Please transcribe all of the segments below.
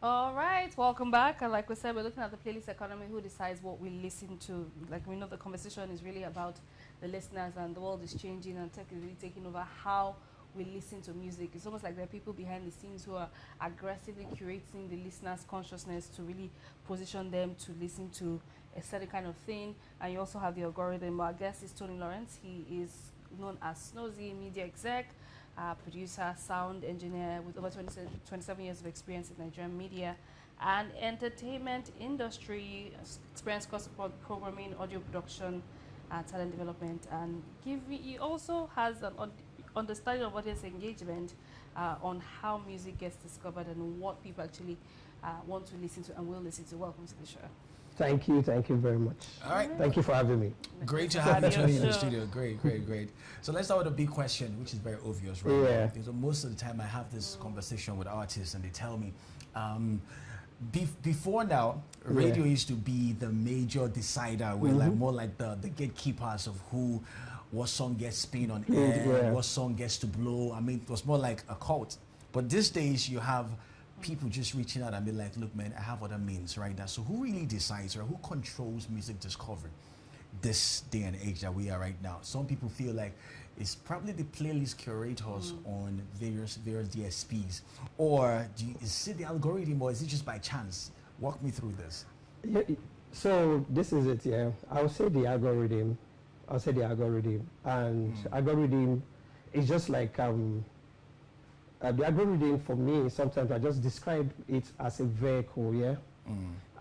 All right, welcome back. And like we said, we're looking at the playlist economy. Who decides what we listen to? Like we know, the conversation is really about the listeners, and the world is changing, and tech is really taking over how we listen to music. It's almost like there are people behind the scenes who are aggressively curating the listener's consciousness to really position them to listen to a certain kind of thing. And you also have the algorithm. Our guest is Tony Lawrence. He is known as Snozy, media exec, producer, sound engineer with over 27 years of experience in Nigerian media and entertainment industry, experience course programming, audio production, talent development, and he also has an understanding of audience engagement on how music gets discovered and what people actually want to listen to and will listen to. Welcome to the show. Thank you very much. All right. Thank you for having me. Great to have you Tony, in the studio. Great. So let's start with a big question, which is very obvious, right? Yeah. Because most of the time I have this conversation with artists and they tell me, before now, radio used to be the major decider, where like more like the gatekeepers of what song gets spin on air, what song gets to blow. I mean, it was more like a cult. But these days you have people just reaching out and be like, look, man, I have other means right now. So who really decides, or who controls music discovery this day and age that we are right now? Some people feel like it's probably the playlist curators on various DSPs. Or is it the algorithm, or is it just by chance? Walk me through this. Yeah, so this is it, yeah. I'll say the algorithm. And algorithm is just like the algorithm for me, sometimes I just describe it as a vehicle, yeah?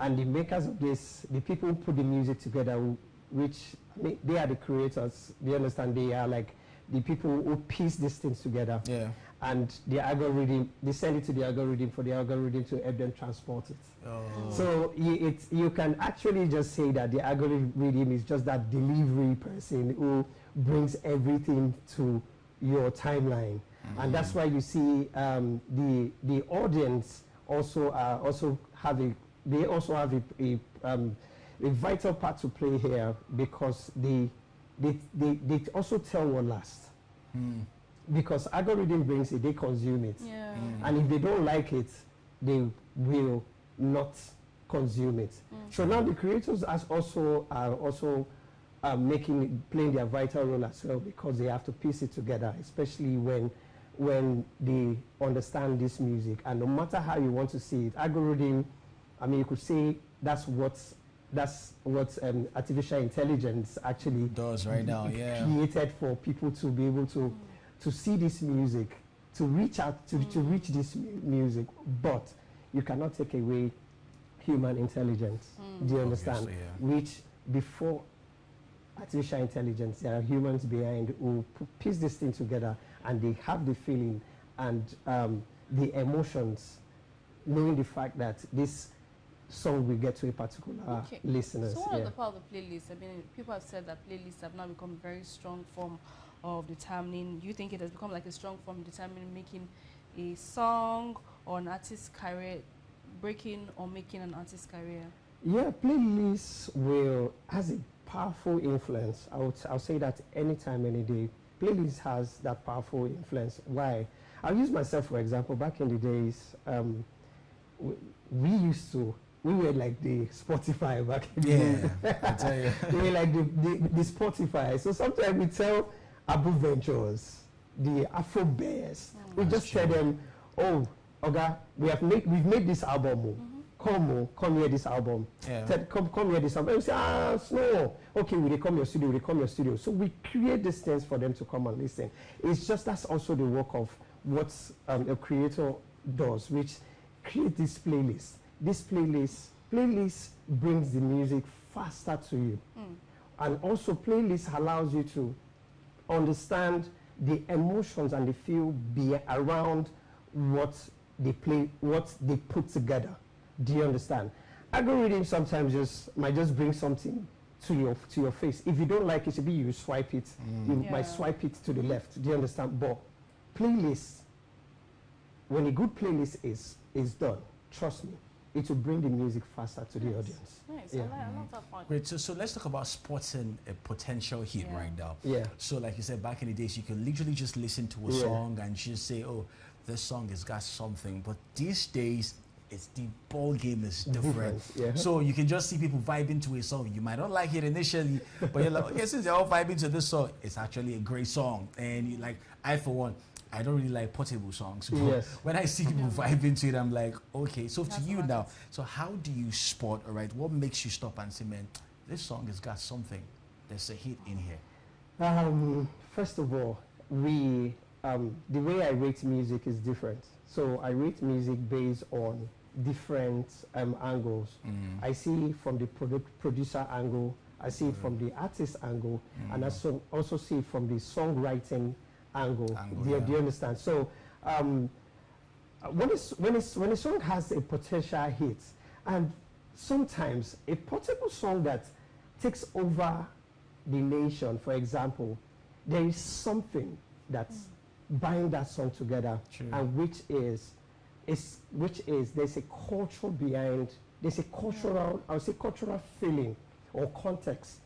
And the makers of this, the people who put the music together, which they are the creators, they understand, they are like the people who piece these things together. Yeah. And the algorithm, they send it to the algorithm for the algorithm to help them transport it. Oh. So you can actually just say that the algorithm is just that delivery person who brings everything to your timeline. And that's why you see the audience also have a vital part to play here, because they also tell what lasts. Because algorithm brings it, they consume it, and if they don't like it, they will not consume it. So now the creators are also playing their vital role as well, because they have to piece it together, especially when they understand this music. And no matter how you want to see it, algorithm, I mean, you could say that's what artificial intelligence actually does right now, created for people to be able to see this music, to reach out to reach this music. But you cannot take away human intelligence. Do you understand? Which before artificial intelligence, there are humans behind who piece this thing together, and they have the feeling and the emotions, knowing the fact that this song will get to a particular listeners. So one of the part of the playlist, I mean, people have said that playlists have now become a very strong form of determining. Do you think it has become like a strong form of determining making a song or an artist's career, breaking or making an artist's career? Yeah, playlists has a powerful influence. I'll say that anytime, any day. Playlist has that powerful influence. Why? I'll use myself for example. Back in the days, we were like the Spotify back in the days. I tell you. We were like the Spotify. So sometimes we tell Abu Ventures, the Afro Bears, we just tell them, oh, Oga, we've made this album. Come hear this album. Come hear this album. And we say, Snow. Okay, will they come your studio? So we create these things for them to come and listen. It's just that's also the work of what a creator does, which create this playlist. This playlist brings the music faster to you. And also playlist allows you to understand the emotions and the feel around what they put together. Do you understand? Algorithm sometimes might just bring something to your face. If you don't like it, maybe you swipe it. You might swipe it to the left. Do you understand? But playlists, when a good playlist is done, trust me, it will bring the music faster to the audience. Nice. I love that part. Great. So let's talk about sporting a potential hit right now. Yeah. So like you said, back in the days, you could literally just listen to a song and just say, oh, this song has got something. But these days, it's the ball game is different. Yeah. So you can just see people vibing to a song. You might not like it initially, but you're like, okay, since they're all vibing to this song, it's actually a great song. And you like, I for one, I don't really like Portable songs. But Yes. when I see people vibing to it, I'm like, okay. So to That's you what now, so how do you spot, all right, what makes you stop and say, man, this song has got something. There's a hit in here. First of all, the way I rate music is different. So I rate music based on different angles. I see from the producer angle, I see it from the artist angle, and I also see it from the songwriting angle. Do you understand? So when a song has a potential hit, and sometimes a portable song that takes over the nation, for example, there is something that's bind that song together, and which is there's a culture behind, there's a cultural, I would say cultural feeling or context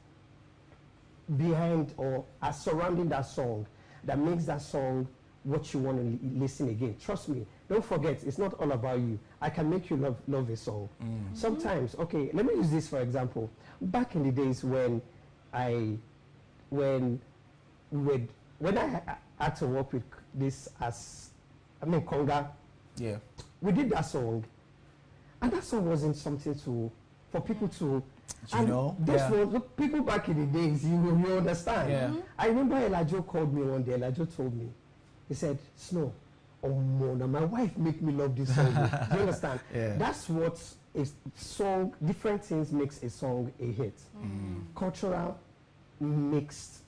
behind or surrounding that song that makes that song what you want to listen again. Trust me, don't forget, it's not all about you. I can make you love a song. Sometimes, okay, let me use this for example. Back in the days when I had to work with this Konga. Yeah. We did that song, and that song wasn't something for people to. You know, this was people back in the days. You understand? Yeah. I remember Elijah called me one day. Elijah told me, he said, "Snow, oh Mona, my wife make me love this song." Do you understand? Yeah. That's what a song. Different things makes a song a hit. Cultural makes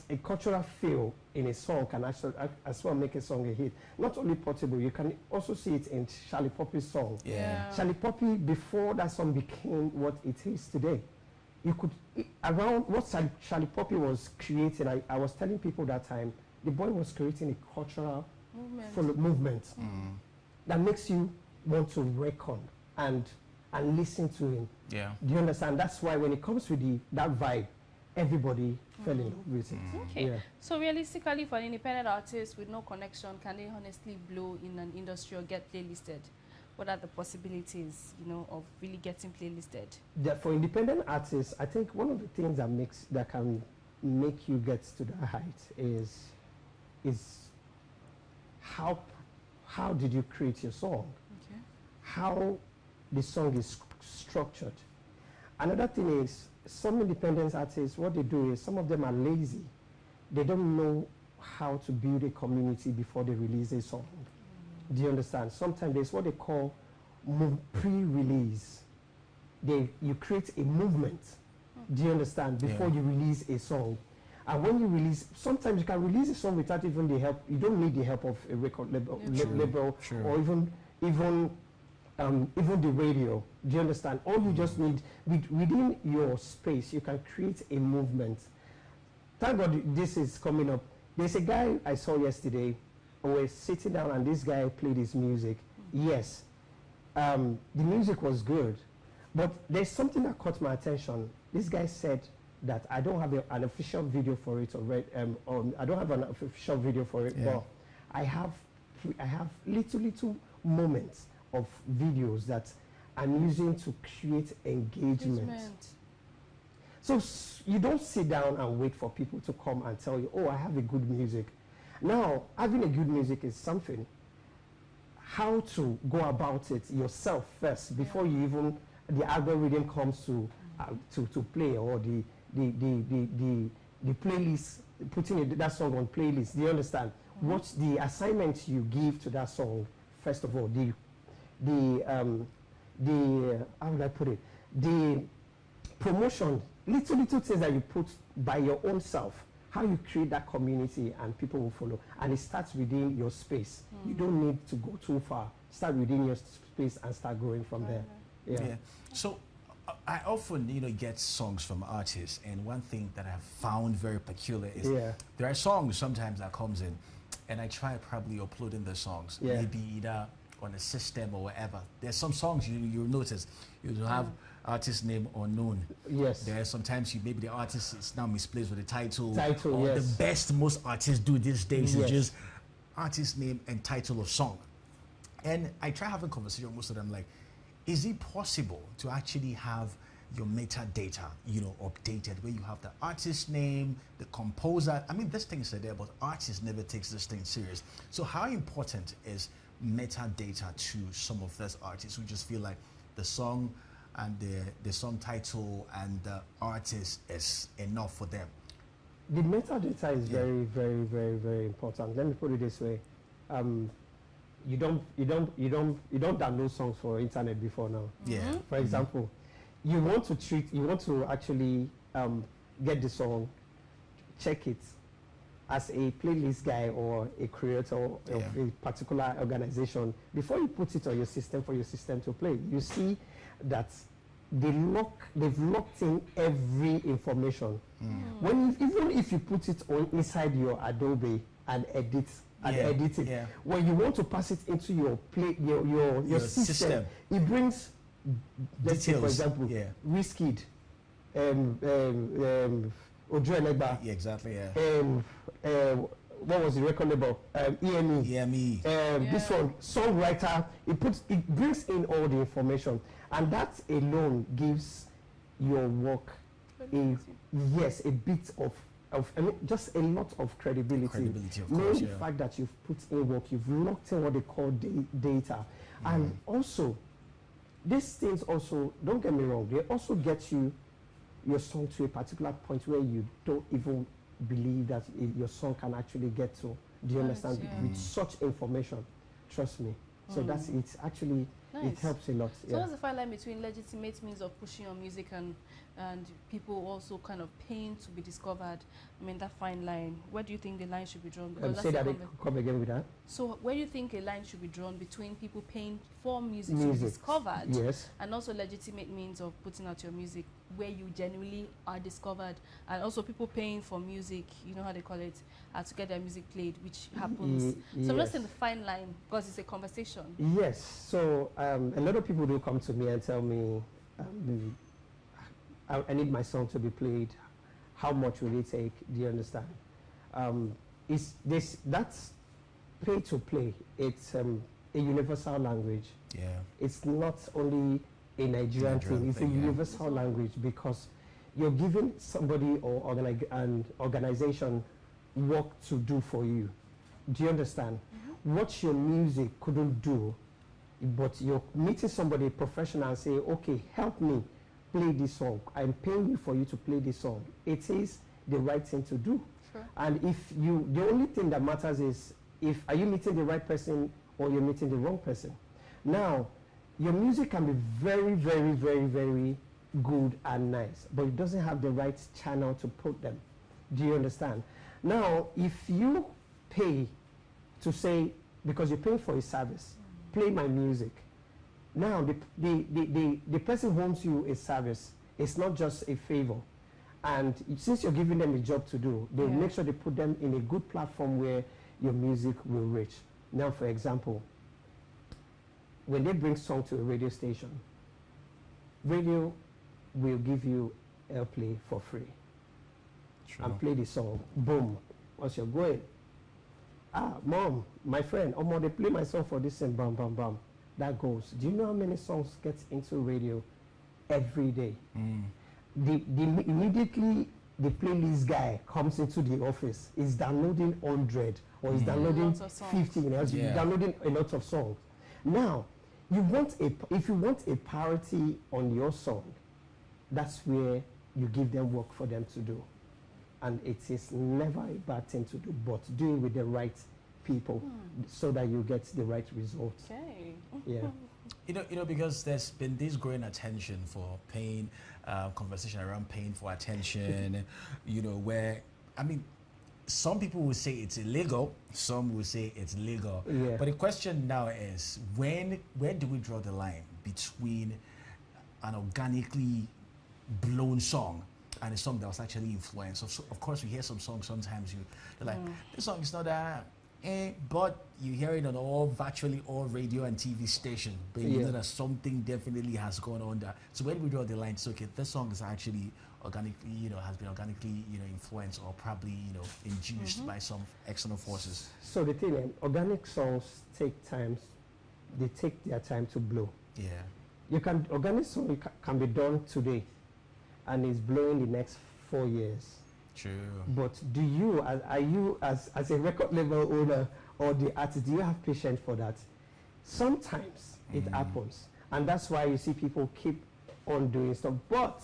a cultural feel in a song can actually as well make a song a hit. Not only Portable, you can also see it in Charlie Poppy's song. Yeah. Charlie Poppy, before that song became what it is today, you could around what Charlie Poppy was creating. I was telling people that time, the boy was creating a cultural movement that makes you want to reckon and listen to him. Yeah. Do you understand? That's why when it comes to that vibe, everybody fell in love with it. Okay. Yeah. So realistically, for an independent artist with no connection, can they honestly blow in an industry or get playlisted? What are the possibilities, of really getting playlisted? For independent artists, I think one of the things that can make you get to that height is how did you create your song? Okay. How the song is structured. Another thing is, some independent artists, what they do is some of them are lazy. They don't know how to build a community before they release a song. Do you understand? Sometimes there's what they call pre-release. You create a movement. Do you understand? Before you release a song. And when you release, sometimes you can release a song without even the help. You don't need the help of a record label, or even the radio. Do you understand? All you just need, within your space, you can create a movement. Thank God this is coming up. There's a guy I saw yesterday who was sitting down and this guy played his music. Yes, the music was good, but there's something that caught my attention. This guy said that I don't have an official video for it, I don't have an official video for it, but I have little moments of videos that I'm using to create engagement. So you don't sit down and wait for people to come and tell you, oh, I have a good music. Now, having a good music is something. How to go about it yourself first before you even, the algorithm comes to play, or the playlist, putting that song on playlist. Do you understand? What's the assignment you give to that song? First of all, how would I put it? The promotion, little things that you put by your own self, how you create that community and people will follow. And it starts within your space. You don't need to go too far. Start within your space and start growing from there. Yeah. So I often, get songs from artists, and one thing that I've found very peculiar is there are songs sometimes that comes in, and I try probably uploading the songs, maybe either on a system or whatever. There's some songs you'll notice you have artist name unknown. Yes. There are sometimes maybe the artist is now misplaced with the title. Or the best most artists do these days is just artist name and title of song. And I try having conversation with most of them, like, is it possible to actually have your metadata, updated, where you have the artist name, the composer? I mean, these things are there, but artists never takes this thing serious. So how important is metadata to some of these artists who just feel like the song and the song title and the artist is enough for them? The metadata is very, very, very, very important. Let me put it this way. You don't download songs for internet before now. Yeah. For example, you want to actually get the song, check it as a playlist guy or a creator of a particular organization. Before you put it on your system for your system to play, you see that they've locked in every information. Even if you put it on inside your Adobe and edit it, when you want to pass it into your system, it brings, let's say, for example, Wizkid, Ojo Elegba, exactly, what was the record label? EME. This one, songwriter, it brings in all the information, and that alone gives your work a bit of just a lot of credibility. Of course, the fact that you've put in work, you've locked in what they call data, and also these things also, don't get me wrong, they also get your song to a particular point where you don't even believe that your song can actually get to. Do you understand? With such information, trust me. So that's it. Actually, it helps a lot. So what's the fine line between legitimate means of pushing your music and people also kind of paying to be discovered? I mean, that fine line, where do you think the line should be drawn? Because say that come again with that. So where do you think a line should be drawn between people paying for music to be discovered, and also legitimate means of putting out your music where you genuinely are discovered, and also people paying for music, you know how they call it, to get their music played, which happens. So I'm just in the fine line because it's a conversation. Yes. So a lot of people do come to me and tell me, I need my song to be played. How much will it take? Do you understand? That's pay to play. It's a universal language. Yeah. It's not only a Nigerian thing. It's a universal language, because you're giving somebody or an organization work to do for you. Do you understand? What your music couldn't do, but you're meeting somebody, a professional, and say, okay, help me play this song. I'm paying you for you to play this song. It is the right thing to do. Sure. And the only thing that matters is, are you meeting the right person or you're meeting the wrong person? Now, your music can be very, very, very, very good and nice, but it doesn't have the right channel to put them. Do you understand? Now, if you pay to say, because you're paying for a service, play my music. Now, the person who owns you a service. It's not just a favor. And since you're giving them a job to do, they'll make sure they put them in a good platform where your music will reach. Now, for example, when they bring song to a radio station, radio will give you airplay for free. True. And play the song. Boom. Once you're going, mom, my friend, mom, they play my song for this and bam, bam, bam. That goes. Do you know how many songs get into radio every day? Immediately the playlist guy comes into the office, is downloading 100 or is downloading 50, downloading a lot of songs. Now, if you want a priority on your song, that's where you give them work for them to do. And it is never a bad thing to do, but do it with the right people so that you get the right results. Okay. Yeah. You know, because there's been this growing attention for paying, conversation around paying for attention, where, I mean, some people will say it's illegal, some will say it's legal. Yeah. But the question now is, where do we draw the line between an organically blown song and a song that was actually influenced? So of course, we hear some songs sometimes, they're like, this song is not that, but you hear it on virtually all radio and TV stations, but you know that something definitely has gone on there. So where do we draw the line? So, okay, this song is actually organically, has been organically, influenced or probably, induced by some external forces. So the thing is, organic songs take time they take their time to blow. Yeah. You can organic song can be done today, and it's blowing the next 4 years. True. But do you, are you as a record label owner or the artist, do you have patience for that? Sometimes it happens, and that's why you see people keep on doing stuff. But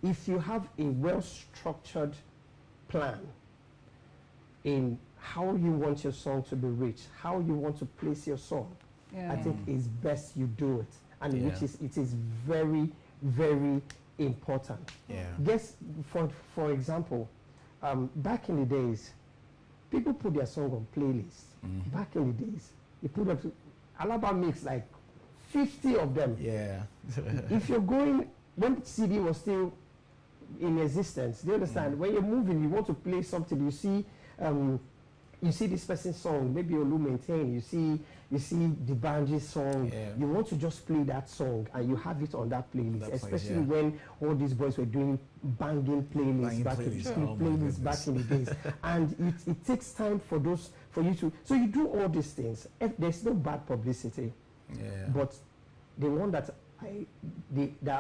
if you have a well-structured plan in how you want your song to be reached, how you want to place your song, I think it's best you do it, and it is very, very important. Yeah. Guess, for example, back in the days, people put their song on playlists. Back in the days, they put up Alaba makes like 50 of them. Yeah. If you're going, when CD was still in existence, do you understand? When you're moving, you want to play something, you see this person's song, maybe Olu Maintain, you see the Banji song, you want to just play that song and you have it on that playlist, especially when all these boys were doing banging playlists back in the days. And it takes time for you to, so you do all these things. There's no bad publicity, but the one that I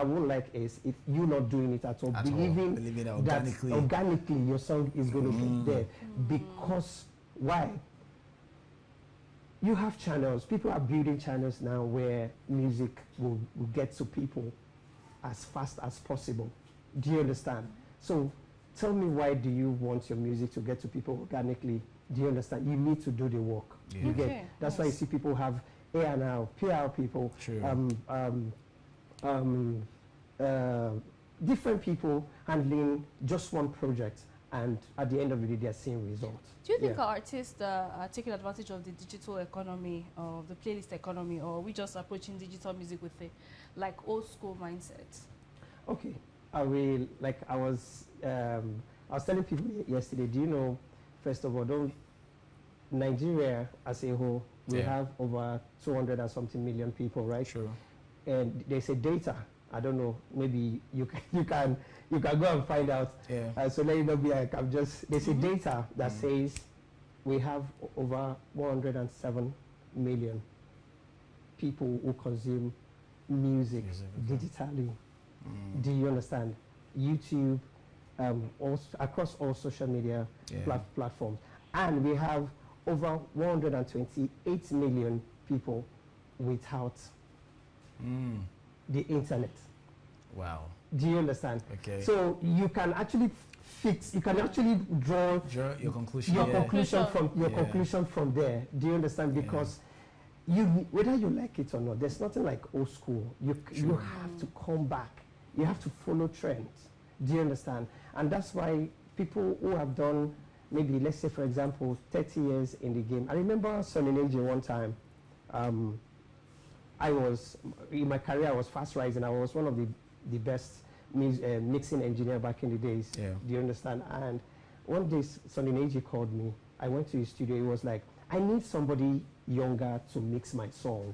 won't like is if you're not doing it at all, believing that organically your song is going to get there. Because why? You have channels. People are building channels now where music will get to people as fast as possible. Do you understand? So tell me, why do you want your music to get to people organically? Do you understand? You need to do the work. Yeah. You get. That's why you see people have A&R, PR people, different people handling just one project, and at the end of the day, they're seeing results. Do you think our artists are taking advantage of the digital economy, of the playlist economy, or are we just approaching digital music with a old school mindset? Okay, I was telling people yesterday. Do you know? First of all, Nigeria as a whole, we have over 200 and something million people, right? Sure. And they say data. I don't know. Maybe you can go and find out. Yeah. So let you know. They say data that says we have over 107 million people who consume music digitally. Do you understand? YouTube, across all social media platforms, and we have over 128 million people without the internet. Wow. Do you understand? Okay. So you can actually draw your conclusion. Conclusion from there. Do you understand? Because whether you like it or not, there's nothing like old school. You have to come back. You have to follow trends. Do you understand? And that's why people who have done, maybe let's say for example 30 years in the game. I remember Sonny Neji one time. I was, in my career, I was fast rising. I was one of the best mixing engineer back in the days. Yeah. Do you understand? And one day Sonny Neji called me. I went to his studio. He was like, I need somebody younger to mix my song.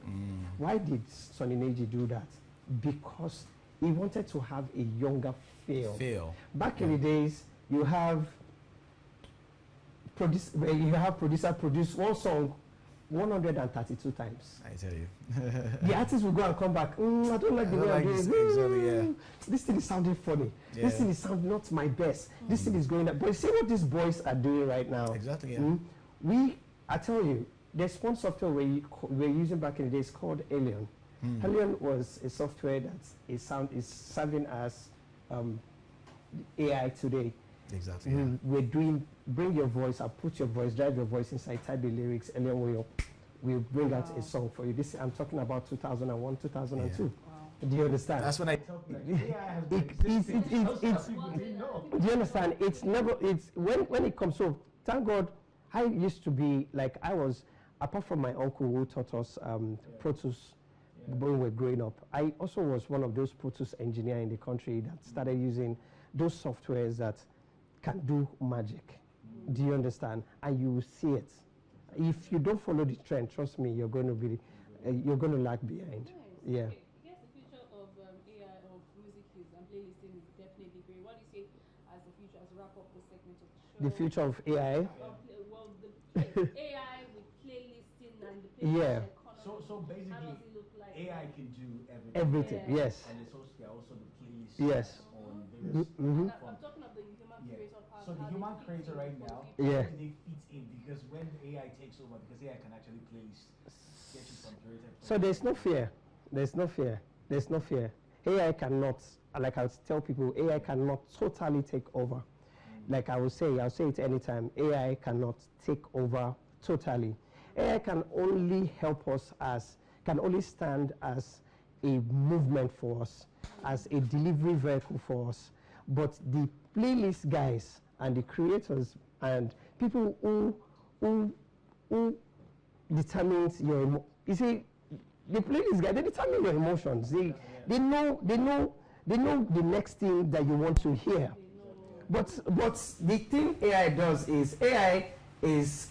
Why did Sonny Neji do that? Because he wanted to have a younger feel. Back in the days, you have producer produce one song 132 times. I tell you. The artist will go and come back. I don't like the way I'm doing. This thing is sounding funny. This thing is sounding not my best. This thing is going up. But see what these boys are doing right now. Exactly. I tell you, there's one software we're using back in the days called Alien. Alien was a software that is serving as AI today. Exactly. We're doing, bring your voice, I'll put your voice, drive your voice inside, type the lyrics, and then we'll bring out a song for you. This, I'm talking about 2001, 2002. Wow. Do you understand? That's when I tell people. Do you understand? When it comes, so thank God, I used to be like, I was, apart from my uncle who taught us Pro Tools when we were growing up, I also was one of those Pro Tools engineers in the country that started using those softwares that can do magic. Do you understand? And you will see it. If you don't follow the trend, trust me, you're going to lag behind. Yeah. Okay. I guess the future of AI, of music and playlisting is definitely great. What do you say as the future, as wrap up the segment of the show? The future of AI? The AI with playlisting and the playlist economy. So basically, How does it look like? AI can do everything. Everything, Yeah. yes. And it's also, there are also the playlists Yes. on various Mhm. I'm platforms. talking of the human Yeah. creator part. So the how they human fit creator in right for now, people. Yeah. how do they fit in? Because when the AI takes over, because AI can actually playlist, get you some curated. So there's no fear. There's no fear. There's no fear. AI cannot, like I tell people, AI cannot totally take over. Like I'll say it anytime, AI cannot take over totally. AI can only help us can only stand as a movement for us, as a delivery vehicle for us. But the playlist guys and the creators and people who determines your you see, the playlist guy, they determine your emotions. They know the next thing that you want to hear. But the thing AI does is AI is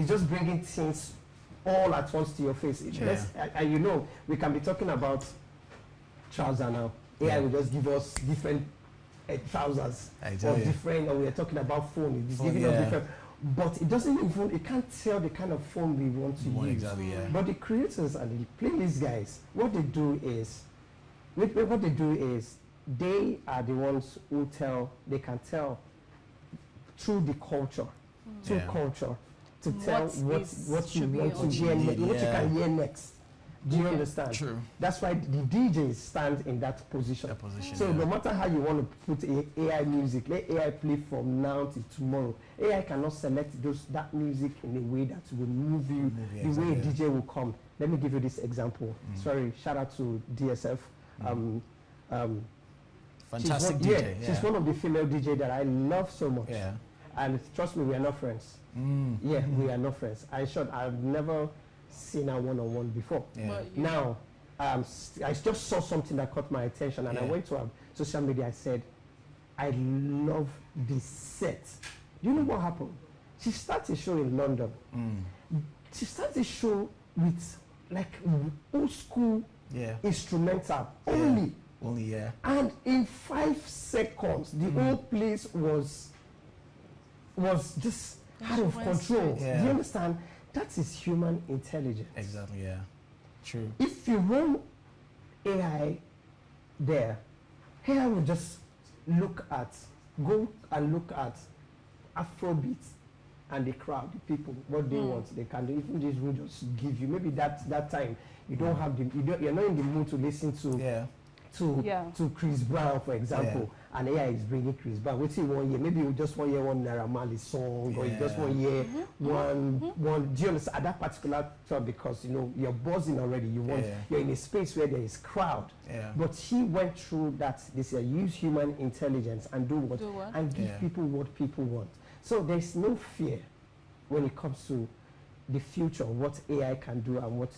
just bringing things all at once to your face. And you know, we can be talking about trousers now. AI will just give us different trousers or different, or we are talking about phone. It's giving us different. But it doesn't even, it can't tell the kind of phone we want to use. Exactly, yeah. But the creators and the playlist guys, what they do is they are the ones who they can tell through the culture, through culture, to tell what you want to hear, what you can hear next. Do you understand? True. That's why the DJs stand in that position. So no matter how you want to put AI music, let AI play from now to tomorrow. AI cannot select that music in a way that will move you, the way a DJ will come. Let me give you this example. Sorry, shout out to DSF. Fantastic DJ. She's one of the female DJ that I love so much. Yeah. And trust me, we are not friends. Yeah, we are not friends. In short, I've never seen her one-on-one before. Yeah. Now, I just saw something that caught my attention, and I went to her social media. I said, I love this set. You know what happened? She started a show in London. She started a show with like old school instrumental only. And in 5 seconds, the whole place was just out of control. Do you understand? That is human intelligence. Exactly, yeah. True. If you run AI there, AI will just go and look at Afrobeat and the crowd, the people, what they want. They can even this will just give you. Maybe that time you don't have you're not in the mood to listen to Chris Brown, for example, and AI is bringing Chris Brown. Wait till 1 year, maybe you just 1 year one Naira Marley song, or you just 1 year one. Do you understand? At that particular time, because you know you're buzzing already. You're in a space where there is crowd. But he went through that. This year, use human intelligence and do what and give people what people want. So there's no fear when it comes to the future, what AI can do and what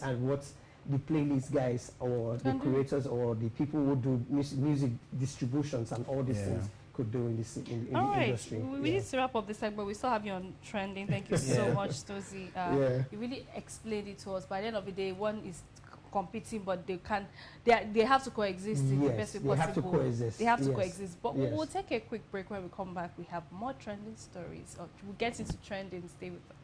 and what the playlist guys or the creators or the people who do music distributions and all these things could do in this in the industry. We need to wrap up this segment. We still have you on trending. Thank you so much, Tozi. You really explained it to us. By the end of the day, one is competing, but they have to coexist in the best way possible. They have to coexist. They have to coexist. But we'll take a quick break. When we come back, we have more trending stories. We'll get into trending. Stay with us.